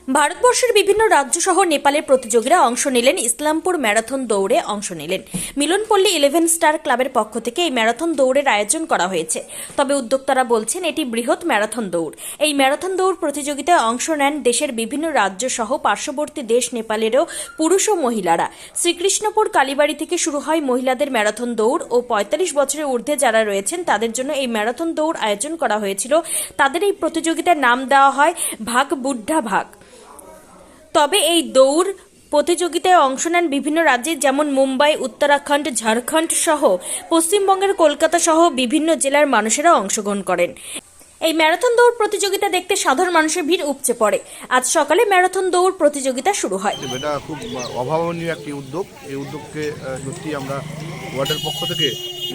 ভারতবর্ষের বিভিন্ন রাজ্য সহ নেপালের প্রতিযোগীরা অংশ নিলেন ইসলামপুর ম্যারাথন দৌড়ে অংশ নিলেন। মিলনপল্লী 11 স্টার ক্লাবের পক্ষ থেকে এই ম্যারাথন দৌড়ের আয়োজন করা হয়েছে। তবে উদ্যোক্তারা বলছেন এটি বৃহৎ ম্যারাথন দৌড়। এই ম্যারাথন দৌড় প্রতিযোগিতায় অংশ নেন দেশের বিভিন্ন রাজ্য সহ পার্শ্ববর্তী দেশ নেপালেরও পুরুষ ও মহিলারা। শ্রীকৃষ্ণপুর কালীবাড়ি থেকে শুরু হয় মহিলাদের ম্যারাথন দৌড় ও 45 বছরের ঊর্ধ্বে যারা রয়েছেন তাদের জন্য এই ম্যারাথন দৌড় আয়োজন করা হয়েছিল। তাদের এই প্রতিযোগিতার নাম দেওয়া হয় ভাগ বুদ্ধা ভাগ। তবে এই দৌড় প্রতিযোগিতায় অংশ নেন বিভিন্ন রাজ্যে, যেমন মুম্বাই, উত্তরাখণ্ড, ঝাড়খণ্ড সহ পশ্চিমবঙ্গের কলকাতা সহ বিভিন্ন জেলার মানুষেরা অংশগ্রহণ করেন। এই ম্যারাথন দৌড় প্রতিযোগিতা দেখতে সাধারণ মানুষের ভিড় উপচে পড়ে। আজ সকালে ম্যারাথন দৌড় প্রতিযোগিতা শুরু হয়। এটা খুব অভাবনীয় একটি উদ্যোগ। এই উদ্যোগকে সত্যি আমরা ওয়ার্ডের পক্ষ থেকে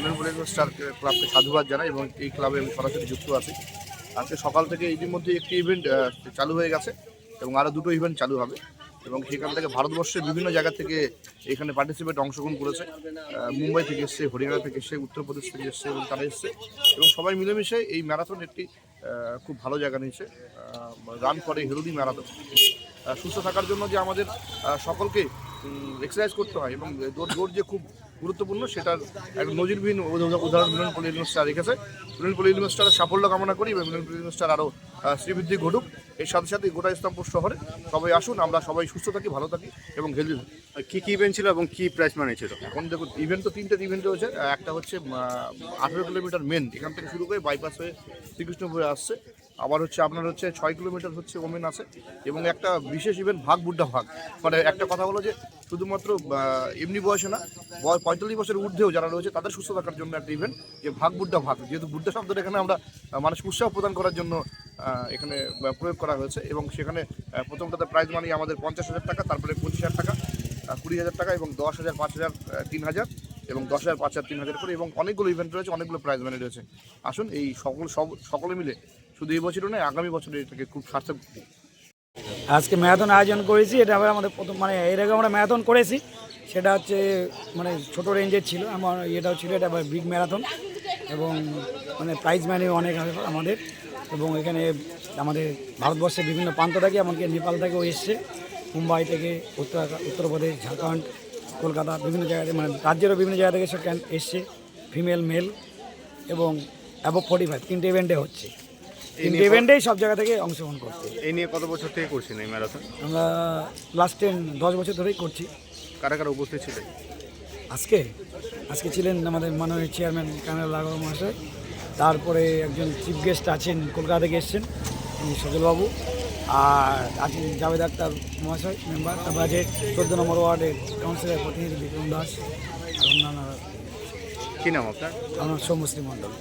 মিলনপল্লী স্টার ক্লাবকে সাধুবাদ জানাই এবং এই ক্লাবে আমি সরাসরি যুক্ত আছি। আজকে সকাল থেকে ইতিমধ্যে একটি ইভেন্ট চালু হয়ে গেছে এবং আরও দুটো ইভেন্ট চালু হবে এবং সেখান থেকে ভারতবর্ষের বিভিন্ন জায়গা থেকে এখানে অংশগ্রহণ করেছে। মুম্বাই থেকে এসছে, হরিয়ানা থেকে এসছে, উত্তরপ্রদেশ থেকে এসছে এবং তারা এসছে এবং সবাই মিলেমিশে এই ম্যারাথন একটি খুব ভালো জায়গা নিয়েছে। রান করে হেলদি ম্যারাথন, সুস্থ থাকার জন্য যে আমাদের সকলকে এক্সারসাইজ করতে হয় এবং দৌড় যে খুব গুরুত্বপূর্ণ সেটার একটা নজিরবিহীন উদাহরণ মিলনপল্লী 11 স্টার রেখেছে। মিলনপল্লী 11 স্টারের সাফল্য কামনা করি এবং মিলনপল্লী 11 স্টার আরও শ্রীবৃদ্ধি ঘটুক। এর সাথে সাথে গোটা ইসলামপুর শহরে সবাই আসুন, আমরা সবাই সুস্থ থাকি, ভালো থাকি এবং হেলদি থাকি। কী ইভেন্ট ছিল এবং কী প্রাইস মানি ছিল? এখন দেখুন, ইভেন্ট তো তিনটে ইভেন্ট হয়েছে। একটা হচ্ছে 18 কিলোমিটার মেন, এখান থেকে শুরু করে বাইপাস হয়ে শ্রীকৃষ্ণপুরে আসছে। আবার হচ্ছে আপনার হচ্ছে 6 কিলোমিটার হচ্ছে ওমেন আছে এবং একটা বিশেষ ইভেন্ট ভাগ বুড্ডা ভাগ। মানে একটা কথা হলো যে শুধুমাত্র এমনি বয়সে না, 45 বছরের ঊর্ধ্বেও যারা রয়েছে তাদের সুস্থ থাকার জন্য একটা ইভেন্ট, যে ভাগ বুড্ডা ভাগ। যেহেতু বুড্ডা শব্দটা এখানে আমরা মানুষকে উৎসাহ প্রদান করার জন্য এখানে প্রয়োগ করা হয়েছে এবং সেখানে প্রথমটাতে প্রাইজ মানি আমাদের 50,000 টাকা, তারপরে 25,000 টাকা, 20,000 টাকা এবং 10,000, 5,000, 3,000 এবং 10,000, 5,000, 3,000 করে এবং অনেকগুলো ইভেন্ট রয়েছে, অনেকগুলো প্রাইজ মানি রয়েছে। আসুন, এই সকলে মিলে শুধু এই বছরও নয়, আগামী বছরে এটাকে খুব সার্থক। আজকে ম্যারাথন আয়োজন করেছি। এটা আবার আমাদের প্রথম, মানে এর আগে আমরা ম্যারাথন করেছি, সেটা হচ্ছে মানে ছোটো রেঞ্জের ছিল। আমার এটাও ছিল, এটা আবার বিগ ম্যারাথন এবং মানে প্রাইজ মানি অনেক আমাদের। এবং এখানে আমাদের ভারতবর্ষের বিভিন্ন প্রান্ত থেকে, এমনকি নেপাল থেকেও এসছে, মুম্বাই থেকে, উত্তরপ্রদেশ, ঝাড়খণ্ড, কলকাতা, বিভিন্ন জায়গা থেকে, মানে রাজ্যেরও বিভিন্ন জায়গা থেকে সব এসছে, ফিমেল মেল এবং অ্যাবভ 45 তিনটে ইভেন্টে হচ্ছে। তিনটে ইভেন্টেই সব জায়গা থেকে অংশগ্রহণ করছে। এই নিয়ে কত বছর থেকে করছেন এই ম্যারাথন? আমরা লাস্ট 10 বছর ধরেই করছি। কারা কারা উপস্থিত ছিলেন আজকে ছিলেন আমাদের মাননীয় চেয়ারম্যান কানাল লাগোয়া মহাশয়, তারপরে একজন চিফ গেস্ট আছেন কলকাতা থেকে এসছেন সজলবাবু, আর আছেন জাভেদ আক্তার মহাশয় মেম্বার, তারপর আছে 14 নম্বর ওয়ার্ডের কাউন্সিলর প্রতিনিধি বিক্রম দাস আর অন্যান্য। কী নাম আপনার? আমার সৌমশ্রী মণ্ডল।